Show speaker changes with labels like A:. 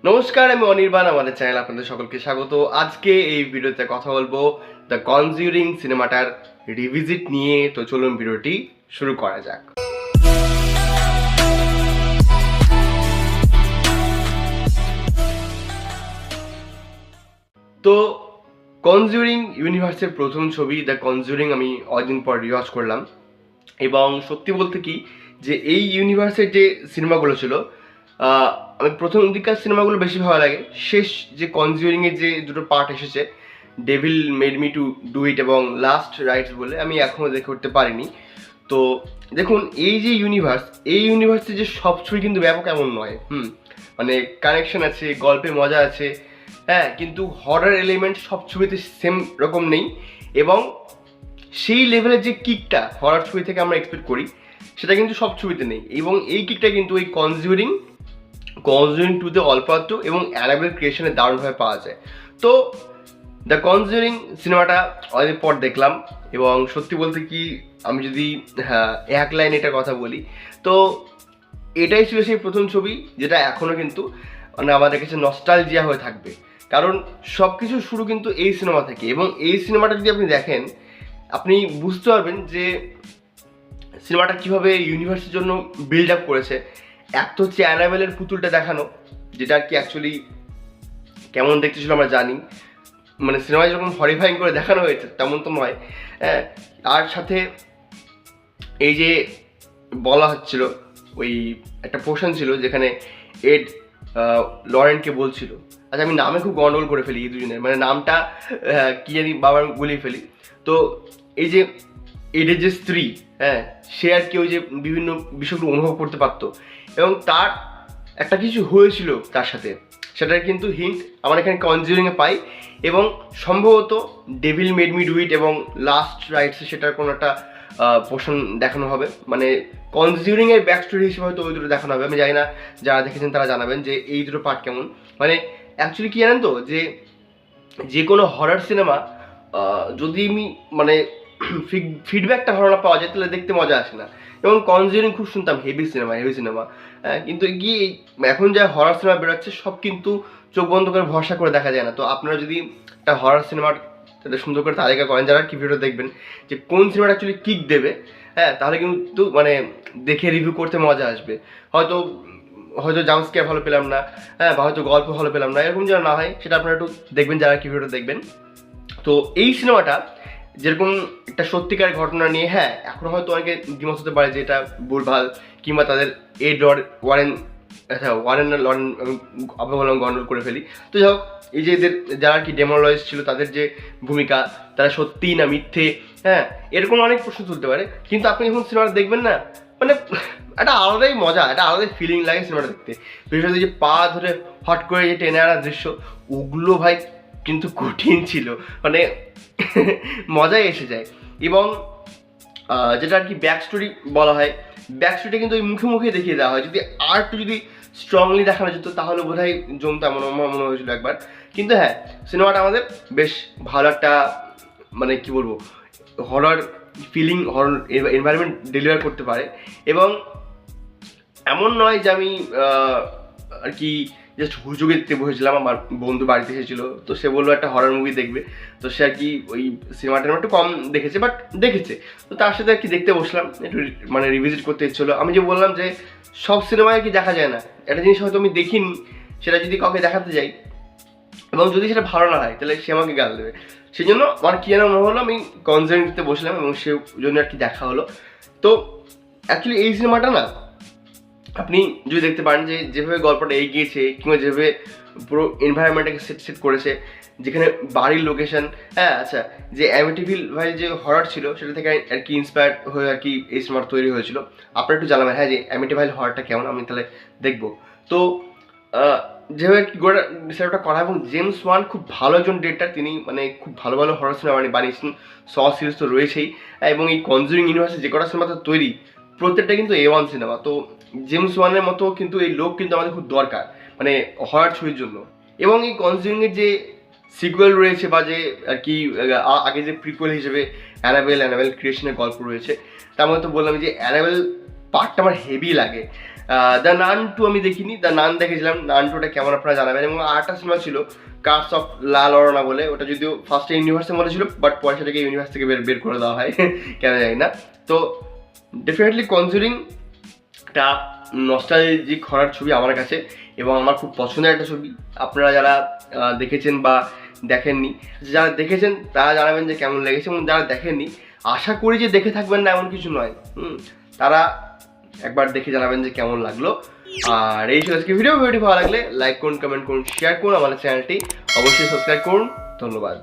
A: নমস্কার, আমি অনির্বাণ। আমাদের চ্যানেল আপনাদের সকলকে স্বাগত। আজকে এই ভিডিওতে কথা বলবো দ্য কনজিউরিং সিনেমাটার রিভিজিট নিয়ে। তো চলুন ভিডিওটি শুরু করা যাক। তো কনজিউরিং ইউনিভার্সের প্রথম ছবি দ্য কনজিউরিং আমি অনেকদিন পর রিওয়াচ করলাম, এবং সত্যি বলতে কি যে এই ইউনিভার্সের যে সিনেমাগুলো ছিল, আমি প্রথম দিককার সিনেমাগুলো বেশি ভালো লাগে। শেষ যে কনজিউরিংয়ের যে দুটো পার্ট এসেছে, devil made me to do it এবং লাস্ট রাইটস বলে, আমি এখনও দেখে উঠতে পারিনি। তো দেখুন, এই যে ইউনিভার্স, এই ইউনিভার্সে যে সব ছবি কিন্তু ব্যাপক এমন নয়। মানে কানেকশন আছে, গল্পে মজা আছে, হ্যাঁ, কিন্তু হরার এলিমেন্ট সব ছবিতে সেম রকম নেই। এবং সেই লেভেলের যে কিকটা হরার ছবি থেকে আমরা এক্সপেক্ট করি, সেটা কিন্তু সব ছবিতে নেই। এবং এই কিকটা কিন্তু ওই কনজিউরিং 2-তে অল্পাত্র এবং অ্যানাবেল ক্রিয়েশনে দারুণভাবে পাওয়া যায়। তো দ্য কনজিউরিং সিনেমাটা অনেক পর দেখলাম, এবং সত্যি বলতে কি আমি যদি এক লাইন এটা কথা বলি, তো এটাই ছিল সেই প্রথম ছবি যেটা এখনও কিন্তু মানে আমাদের কাছে নস্টালজিয়া হয়ে থাকবে। কারণ সব কিছু শুরু কিন্তু এই সিনেমা থেকে, এবং এই সিনেমাটা যদি আপনি দেখেন, আপনি বুঝতে পারবেন যে সিনেমাটা কীভাবে ইউনিভার্সের জন্য বিল্ড আপ করেছে। এক তো হচ্ছে অ্যানাবেলের পুতুলটা দেখানো, যেটা আর কি অ্যাকচুয়ালি কেমন দেখতে ছিল আমরা জানি, মানে সিনেমায় যখন হরিফাইং করে দেখানো হয়েছে তেমন তো নয়। আর সাথে এই যে বলা হচ্ছিল, ওই একটা পোর্শন ছিল যেখানে এড লরেনকে বলছিল, আচ্ছা আমি নামে খুব গন্ডগোল করে ফেলি এই দুজনের, মানে নামটা কি জানি বাবার গুলিয়ে ফেলি। তো এই যে এডের যে স্ত্রী, হ্যাঁ, সে আর কি ওই যে বিভিন্ন বিষয়গুলো অনুভব করতে পারতো, এবং তার একটা কিছু হয়েছিল তার সাথে, সেটার কিন্তু হিন্ট আমরা এখানে কনজিউরিংয়ে পাই। এবং সম্ভবত devil made me do it এবং লাস্ট রাইটসে সেটার কোনো একটা পোর্শন দেখানো হবে, মানে কনজিউরিংয়ের ব্যাক স্টোরি হিসেবে হয়তো ওই দুটো দেখানো হবে। আমি জানি না, যারা দেখেছেন তারা জানাবেন যে এই দুটো পার্ট কেমন। মানে অ্যাকচুয়ালি কী জানেন তো, যে কোনো হরার সিনেমা যদি আমি মানে ফিডব্যাকটা ভালো না পাওয়া যায়, তাহলে দেখতে মজা আসে না। এবং কনজিউরিং খুব শুনতাম হেভি সিনেমা, কিন্তু গিয়ে এখন যা হরার সিনেমা বেরোচ্ছে সব কিন্তু চোখ বন্ধ করে ভরসা করে দেখা যায় না। তো আপনারা যদি একটা হরার সিনেমার তাদের সুন্দর করে তালিকা করেন, যারা কি ভিডিও দেখবেন যে কোন সিনেমাটা অ্যাকচুয়ালি কিক দেবে, হ্যাঁ, তাহলে কিন্তু মানে দেখে রিভিউ করতে মজা আসবে। হয়তো জাম্প স্কেয়ার ভালো পেলাম না, হ্যাঁ, বা হয়তো গল্প ভালো পেলাম না, এরকম যেন না হয় সেটা আপনারা একটু দেখবেন যারা কি ভিডিওটা দেখবেন। তো এই সিনেমাটা যেরকম একটা সত্যিকার ঘটনা নিয়ে, হ্যাঁ, এখন হয়তো অনেকে দ্বিমত হতে পারে যে এটা ভুলভাল, কিংবা তাদের ওয়ারেন লরেন আমি বললাম গন্ডল করে ফেলি। তো যাই হোক, এই যে এদের যারা কি ডেমোলজিস্ট ছিল, তাদের যে ভূমিকা, তারা সত্যিই না মিথ্যে, হ্যাঁ, এরকম অনেক প্রশ্ন তুলতে পারে। কিন্তু আপনি যখন সিনেমাটা দেখবেন না, মানে একটা আলাদাই মজা, একটা আলাদাই ফিলিং লাগে সিনেমাটা দেখতে। বিশেষ করে যে পা ধরে হট করে যে টেনে আনার দৃশ্য, ওগুলো ভাই কিন্তু কঠিন ছিল, মানে মজাই এসে যায়। এবং যেটা আর কি ব্যাক স্টোরি বলা হয়, ব্যাক স্টোরিটা কিন্তু ওই মুখে মুখে দেখিয়ে দেওয়া হয়। যদি আর একটু যদি স্ট্রংলি দেখানো যেত তাহলে বোধ হয় জমতো, এমন মনে হয়েছিল একবার। কিন্তু হ্যাঁ, সিনেমাটা আমাদের বেশ ভালো একটা, মানে কি বলবো, horror feeling, horror environment deliver করতে পারে। এবং এমন নয় যে আমি আর কি জাস্ট হুজুগে দেখতে বসেছিলাম। আমার বন্ধু বাড়িতে এসেছিলো, তো সে বললো একটা হরর মুভি দেখবে, তো সে আর কি ওই সিনেমাটা একটু কম দেখেছে, বাট দেখেছে। তো তার সাথে আর কি দেখতে বসলাম, একটু মানে রিভিজিট করতে ইচ্ছলো। আমি যে বললাম যে সব সিনেমায় কি দেখা যায় না, একটা জিনিস হয়তো আমি দেখিনি, সেটা যদি কাউকে দেখাতে যাই এবং যদি সেটা ভালো না হয়, তাহলে সে আমাকে গাল দেবে। সেই জন্য আমার কি যেন মনে হলো, আমি কনসার্ন দিতে বসলাম এবং সে জন্য আর কি দেখা হলো। তো অ্যাকচুয়ালি এই সিনেমাটা না, আপনি যদি দেখতে পারেন যে যেভাবে গল্পটা এগিয়েছে, কিংবা যেভাবে পুরো এনভায়রনমেন্টটাকে সেট করেছে, যেখানে বাড়ির লোকেশন, হ্যাঁ, আচ্ছা, যে অ্যামিটিভিল ভাই যে হরর ছিল সেটা থেকে আর কি ইন্সপায়ার্ড হয়ে আর কি এই সিনেমাটা তৈরি হয়েছিল। আপনারা একটু জানাবেন, হ্যাঁ, যে অ্যামিটিভিল হররটা কেমন, আমি তাহলে দেখবো। তো যেভাবে গোটা বিষয়টা করা, এবং জেমস ওয়ান খুব ভালো একজন ডিরেক্টর, তিনি মানে খুব ভালো ভালো হরর সিনেমা বানিয়েছেন, সিরিজ তো রয়েছেই, এবং এই কনজিউরিং ইউনিভার্সে যে কটা সিনেমা তৈরি প্রত্যেকটা কিন্তু A1 সিনেমা। তো জেমস ওয়ানের মতো কিন্তু এই লোক কিন্তু আমাদের খুব দরকার, মানে হরর ছবির জন্য। এবং এই কনজিউরিংয়ের যে সিকুয়েল রয়েছে, বা যে আর কি আগে যে প্রিকুয়েল হিসেবে অ্যানাবেল ক্রিয়েশনের গল্প রয়েছে, তার মধ্যে তো বললাম যে অ্যানাবেল পার্টটা আমার হেভি লাগে। দ্য নান 2 আমি দেখিনি, দ্য নান দেখেছিলাম। নান 2টা কেমন আপনারা জানাবেন। এবং আরেকটা সিনেমা ছিল কার্স অফ লা লরনা বলে, ওটা যদিও ফার্স্টে ইউনিভার্সের মধ্যে ছিল, বাট পরে সেটাকে ইউনিভার্স থেকে বের করে দেওয়া হয় কেন জানি না। তো ডেফিনেটলি কনজুরিং একটা নস্টালজিক হরার ছবি আমার কাছে, এবং আমার খুব পছন্দের একটা ছবি। আপনারা যারা দেখেছেন বা দেখেননি, যারা দেখেছেন তারা জানাবেন যে কেমন লেগেছে, এবং যারা দেখেননি আশা করি যে দেখে থাকবেন না এমন কিছু নয়, তারা একবার দেখে জানাবেন যে কেমন লাগলো। আর এই ছিল আজকে ভিডিওটি ভালো লাগলে লাইক করুন, কমেন্ট করুন, শেয়ার করুন, আমাদের চ্যানেলটি অবশ্যই সাবস্ক্রাইব করুন। ধন্যবাদ।